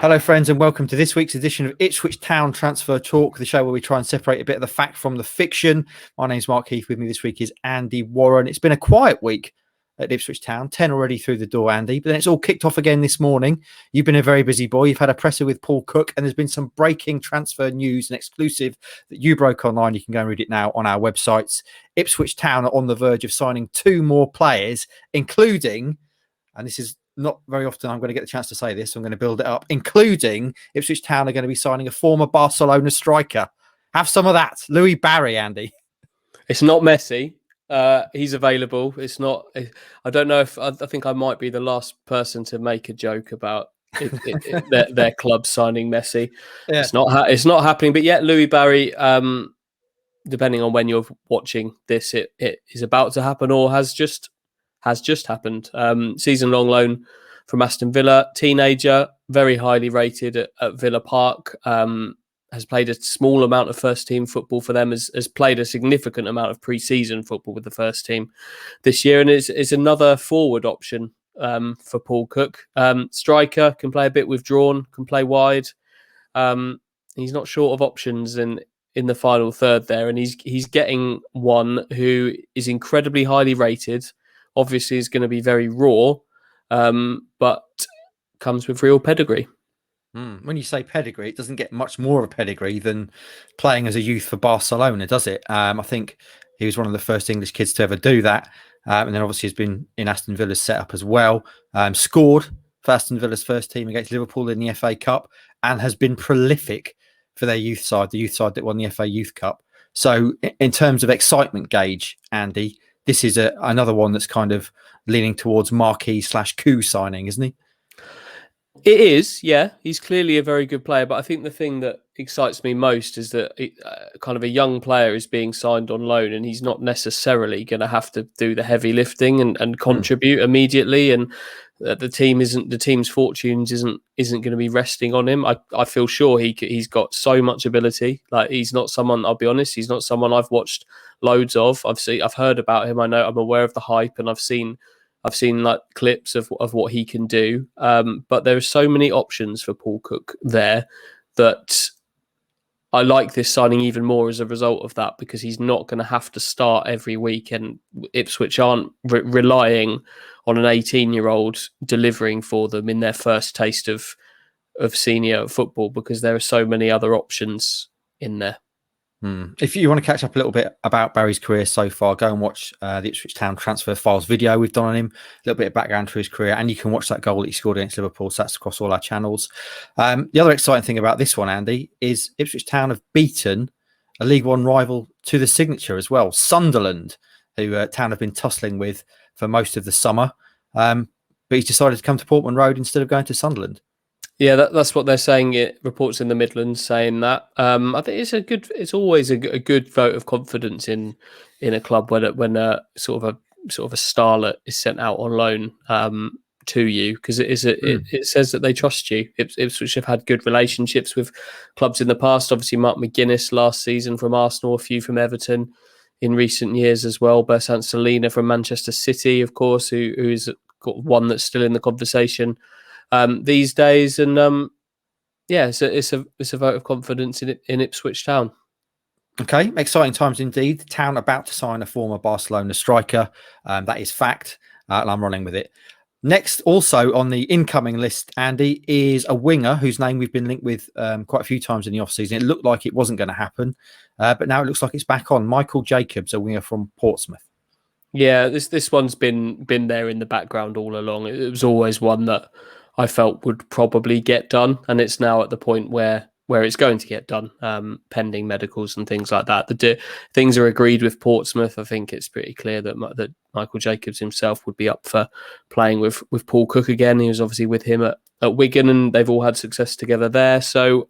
Hello, friends, and welcome to this week's edition of Ipswich Town Transfer Talk, the show where we try and separate a bit of the fact from the fiction. My name's Mark Heath. With me this week is Andy Warren. It's been a quiet week at Ipswich Town, 10 already through the door, Andy, but then it's all kicked off again this morning. You've been a very busy boy. You've had a presser with Paul Cook, and there's been some breaking transfer news and exclusive that you broke online. You can go and read it now on our websites. Ipswich Town are on the verge of signing 2 more players, including, and this is not very often I'm going to get the chance to say this, so I'm going to build it up, including Ipswich Town are going to be signing a former Barcelona striker. Have some of that. Louis Barry, Andy. It's not Messi. He's available. It's not. I don't know if I think I might be the last person to make a joke about their club signing Messi. Yeah. It's not happening. But yet, Louis Barry, depending on when you're watching this, it is about to happen or has just happened. Season-long loan from Aston Villa. Teenager, very highly rated at Villa Park. Has played a small amount of first-team football for them. Has played a significant amount of pre-season football with the first team this year, and is another forward option for Paul Cook. Striker, can play a bit withdrawn, can play wide. He's not short of options in the final third there, and he's getting one who is incredibly highly rated. Obviously, is going to be very raw, but comes with real pedigree. When you say pedigree, it doesn't get much more of a pedigree than playing as a youth for Barcelona, does it? I think he was one of the first English kids to ever do that. And then obviously has been in Aston Villa's setup as well. Scored for Aston Villa's first team against Liverpool in the FA Cup and has been prolific for their youth side, the youth side that won the FA Youth Cup. So in terms of excitement gauge, Andy, this is another one that's kind of leaning towards marquee/coup signing, isn't he? It is, yeah. He's clearly a very good player, but I think the thing that excites me most is that kind of a young player is being signed on loan, and he's not necessarily going to have to do the heavy lifting and contribute immediately. And the team's fortunes isn't going to be resting on him. I feel sure he's got so much ability. Like, he's not someone, I'll be honest, he's not someone I've watched loads of. I've heard about him. I'm aware of the hype, and I've seen like clips of what he can do. But there are so many options for Paul Cook there that I like this signing even more as a result of that, because he's not going to have to start every week, and Ipswich aren't relying on an 18-year-old delivering for them in their first taste of senior football, because there are so many other options in there. If you want to catch up a little bit about Barry's career so far, go and watch the Ipswich Town Transfer Files video we've done on him, a little bit of background to his career, and you can watch that goal that he scored against Liverpool. So that's across all our channels. The other exciting thing about this one, Andy, is Ipswich Town have beaten a League One rival to the signature as well, Sunderland, who Town have been tussling with for most of the summer. But he's decided to come to Portman Road instead of going to Sunderland. Yeah, that's what they're saying. It reports in the Midlands saying that. I think it's always a good vote of confidence in a club when a sort of a starlet is sent out on loan to you, because it says that they trust you. Ipswich have had good relationships with clubs in the past. Obviously, Mark McGuinness last season from Arsenal, a few from Everton in recent years as well. Bersant Salina from Manchester City, of course, who's got one that's still in the conversation these days, and it's a vote of confidence in Ipswich Town. Okay, exciting times indeed. Town about to sign a former Barcelona striker. That is fact, and I'm running with it. Next, also on the incoming list, Andy, is a winger whose name we've been linked with quite a few times in the off-season. It looked like it wasn't going to happen, but now it looks like it's back on. Michael Jacobs, a winger from Portsmouth. Yeah, this one's been there in the background all along. It was always one that I felt would probably get done, and it's now at the point where it's going to get done, pending medicals and things like that. Things are agreed with Portsmouth. I think it's pretty clear that Michael Jacobs himself would be up for playing with Paul Cook again. He was obviously with him at Wigan, and they've all had success together there. So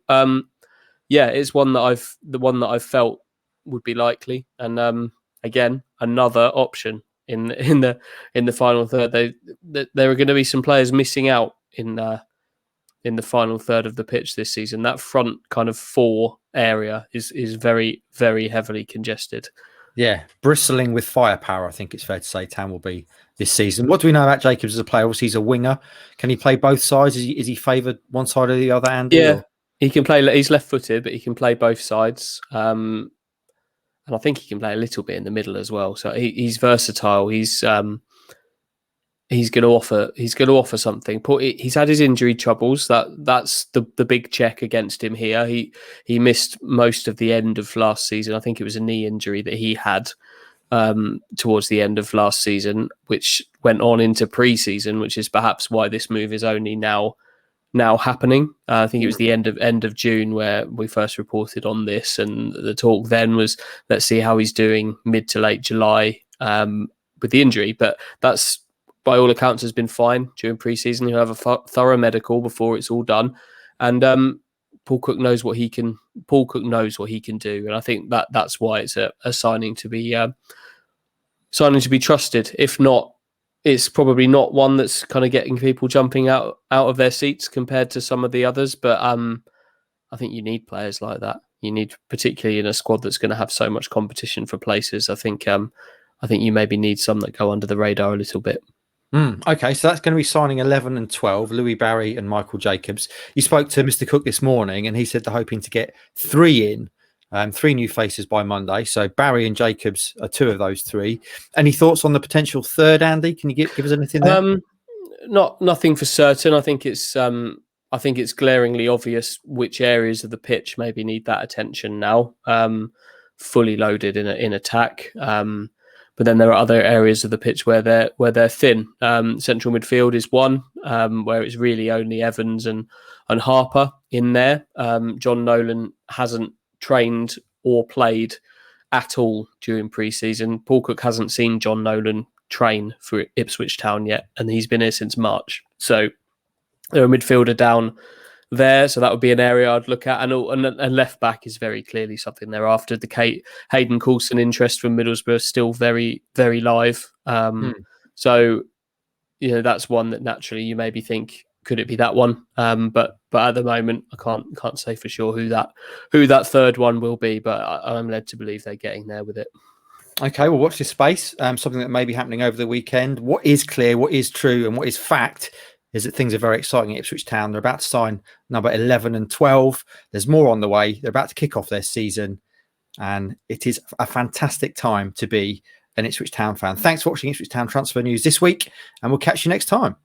it's one that I've felt would be likely, and again, another option in the final third. There are going to be some players missing out in the final third of the pitch this season. That front kind of 4 area is very, very heavily congested. Yeah, bristling with firepower, I think it's fair to say Town will be this season. What do we know about Jacobs as a player? Obviously, he's a winger. Can he play both sides? Is he favoured one side or the other, Andy? Yeah, Or? he can play. He's left-footed, but he can play both sides. And I think he can play a little bit in the middle as well. So he's versatile. He's going to offer. He's going to offer something. He's had his injury troubles. That's the big check against him here. He missed most of the end of last season. I think it was a knee injury that he had towards the end of last season, which went on into pre-season, which is perhaps why this move is only now happening. I think it was the end of June where we first reported on this, and the talk then was, let's see how he's doing mid to late July with the injury. But that's, by all accounts, has been fine during pre-season. He'll have a thorough medical before it's all done, and Paul Cook knows what he can. Paul Cook knows what he can do, and I think that's why it's a signing to be trusted. If not, it's probably not one that's kind of getting people jumping out of their seats compared to some of the others. But I think you need players like that. You need, particularly in a squad that's going to have so much competition for places. I think you maybe need some that go under the radar a little bit. Okay, so that's going to be signing 11 and 12, Louis Barry and Michael Jacobs. You spoke to Mr. Cook this morning, and he said they're hoping to get 3 in. 3 new faces by Monday. So Barry and Jacobs are 2 of those 3. Any thoughts on the potential third, Andy? Can you give us anything there? Nothing for certain. I think it's glaringly obvious which areas of the pitch maybe need that attention now. Fully loaded in attack. But then there are other areas of the pitch where they're thin. Central midfield is one where it's really only Evans and Harper in there. John Nolan hasn't trained or played at all during pre-season. Paul Cook hasn't seen John Nolan train for Ipswich Town yet, and he's been here since March. So they're a midfielder down there, so that would be an area I'd look at. And left back is very clearly something they're after. The Hayden Coulson interest from Middlesbrough is still very, very live. So that's one that naturally you maybe think, could it be that one? But at the moment, I can't say for sure who that third one will be. But I'm led to believe they're getting there with it. Okay, well, watch this space. Something that may be happening over the weekend. What is clear, what is true, and what is fact is that things are very exciting at Ipswich Town. They're about to sign number 11 and 12. There's more on the way. They're about to kick off their season, and it is a fantastic time to be an Ipswich Town fan. Thanks for watching Ipswich Town Transfer News this week, and we'll catch you next time.